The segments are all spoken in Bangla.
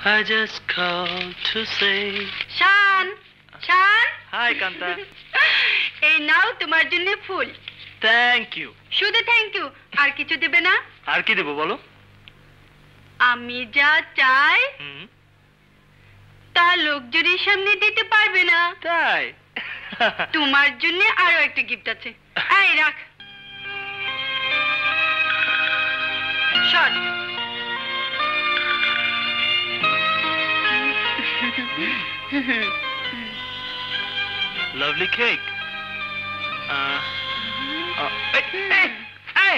I just called to say. Shaan Shaan Hi, Kanta. এই নাও তোমার জন্য ফুল। Thank you. শুধু থ্যাংক ইউ, আর কিছু দেবে না? আর কি দেবো বলো? আমি যা চাই হুম, তা লোকজনের সামনে দিতে পারবে না। তাই? তোমার জন্য আরো একটা গিফট আছে। এই রাখ। Shot. Lovely cake. Hey!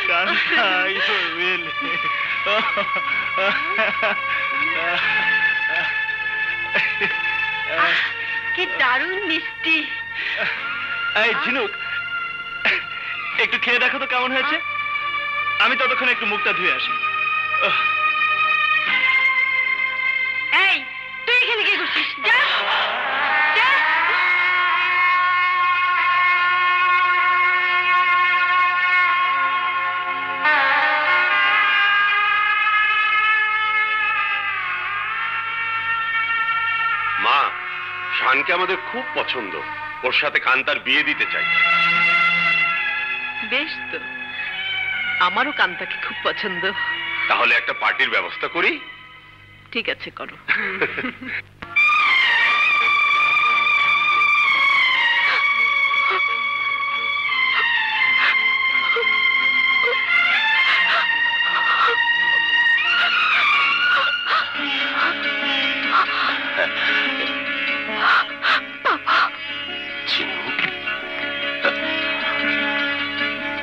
Kanta, you really. কি দারুণ মিষ্টি। এই ঝিনুক, একটু খেয়ে দেখো তো কেমন হয়েছে। আমি ততক্ষণ একটু মুখটা ধুয়ে আসি। এই তুই এখানে কি করছিস? যা যা। মা, শানকে আমাদের খুব পছন্দ, ওর সাথে কান্তার বিয়ে দিতে চাই। বেশ তো, আমারও কান্তাকে খুব পছন্দ। তাহলে একটা পার্টির ব্যবস্থা করি। ঠিক আছে, করো।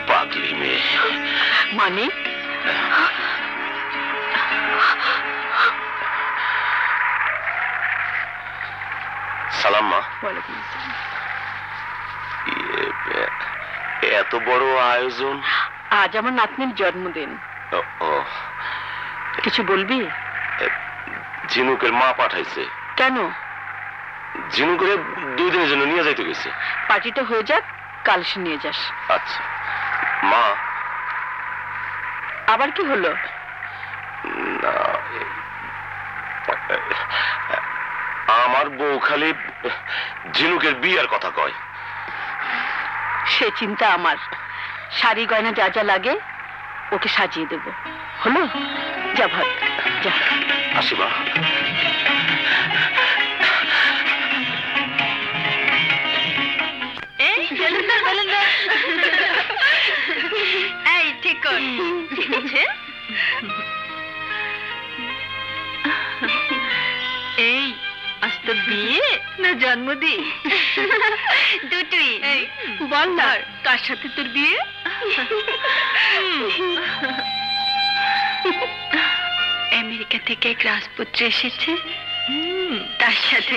পাগলি মেয়ে। মানে সালাম মা। ওয়ালাইকুম আসসালাম। এত বড় আয়োজন? আজ আমার নাতনির জন্মদিন। ও, কিছু বলবি? ঝিনুকের মা পাঠাইছে। কেন? ঝিনুকের 2 দিনের জন্য নিয়ে যাইতে গেছে। পার্টিটা হয়ে যাক, কাল সে নিয়ে যাস। আচ্ছা মা। আবার কি হলো? না, আমার বউ খালি ঝিনুকের বিয়ের কথা কয়। সে চিন্তা আমার। শাড়ি গয়না যা যা লাগে ওকে সাজিয়ে দেব। হলো? যা ভাত যা। আসি মা। এই ঠিক কর। ঠিক আছে। এই আজ তোর বিয়ে না জন্মদিন? দুটোই। বল না, কার সাথে তোর বিয়ে? আমেরিকা থেকে এক রাজপুত্র এসেছে, তার সাথে।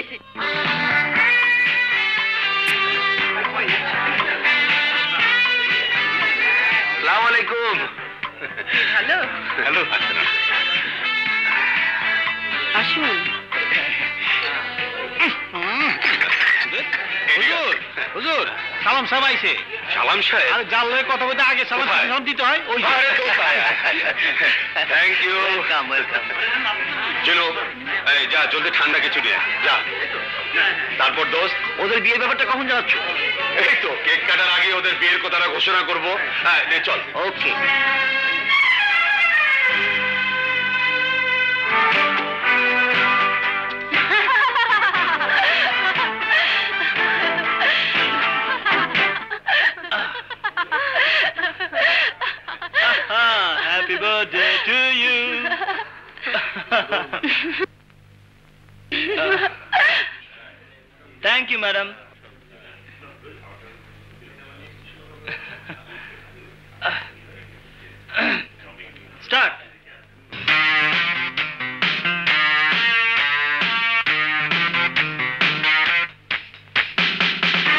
আসসালামু আলাইকুম। হ্যালো। হ্যালো। আসুন। হুজুর, হুজুর, সালাম সাহেব আইছে। সালাম সাহেব? আর যার লগে কথা বলতে আগে সালাম দিতে হয়। ওই থ্যাংক ইউ। জিনু, এই যা জলদি ঠান্ডা কিছু নিয়ে যা। তারপর দোস্ত, ওদের বিয়ের ব্যাপারটা কখন জানাচ্ছ? এই তো কেক কাটার আগে ওদের বিয়ের কথাটা ঘোষণা করবো। হ্যাঁ নে চল। ওকে। Happy birthday to you. Thank you, madam. Start.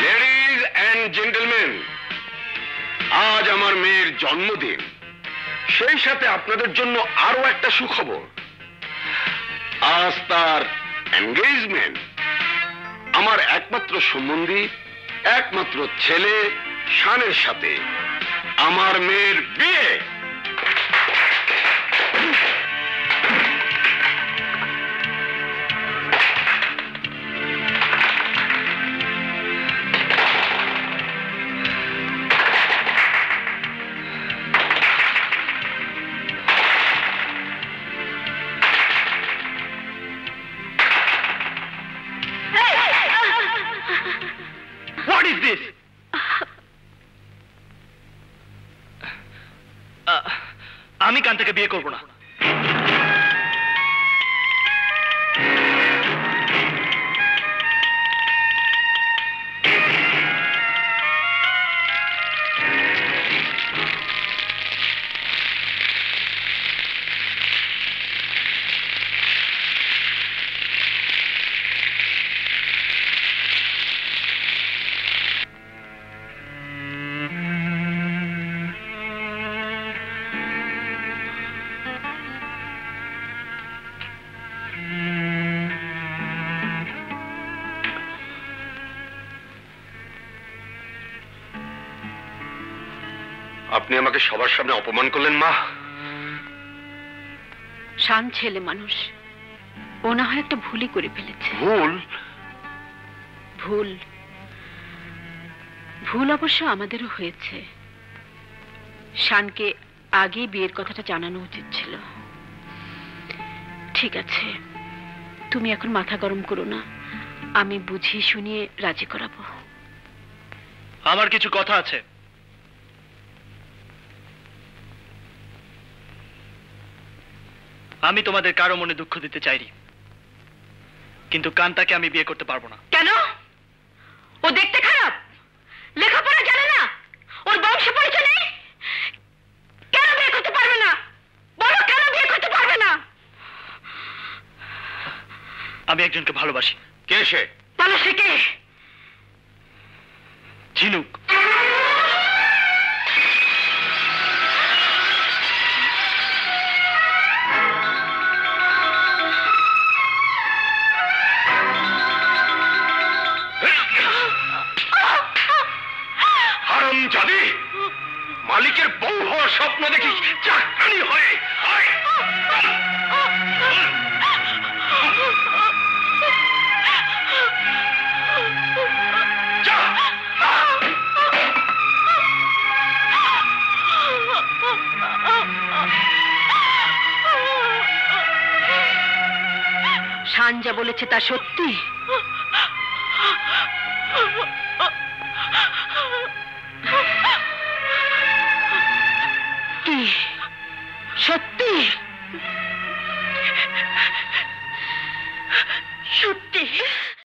Ladies জন্মদিন, সেই সাথে আপনাদের জন্য আরো একটা সুখবর। আজ তার এনগেজমেন্ট। আমার একমাত্র সম্বন্ধী, একমাত্র ছেলে শানের সাথে আমার মেয়ের বিয়ে। What is this? আমি কান্তাকে বিয়ে করব না। আপনি আমাকে সবার সামনে অপমান করলেন মা। শান ছেলে মানুষ, ও না হয় একটা ভুলই করে ফেলেছে। ভুল? ভুল ভুল অবশ্য আমাদেরও হয়েছে। শানকে আগে বিয়ের কথাটা জানানো উচিত ছিল। ঠিক আছে, তুমি এখন মাথা গরম করো না, আমি বুঝিয়ে শুনিয়ে রাজি করাবো। আমার কিছু কথা আছে। আমি তোমাদের কারো মনে দুঃখ দিতে চাইনি, কিন্তু কান্তাকে আমি বিয়ে করতে পারবো না। কেন? ও দেখতে খারাপ, লেখাপড়া জানে না, ওর বংশ পরিচয় নেই, কেন বিয়ে করতে পারবে না? বলো কেন বিয়ে করতে পারবে না? আমি একজনকে ভালোবাসি। কে সে? বলো সে কে? ঝিনুক। হারামজাদি! মালিকের বউ হওয়ার স্বপ্ন দেখি চাকরানি হয়ে আয়! যা! শান যা বলেছে তা সত্যি? কি সত্যি? সত্যি?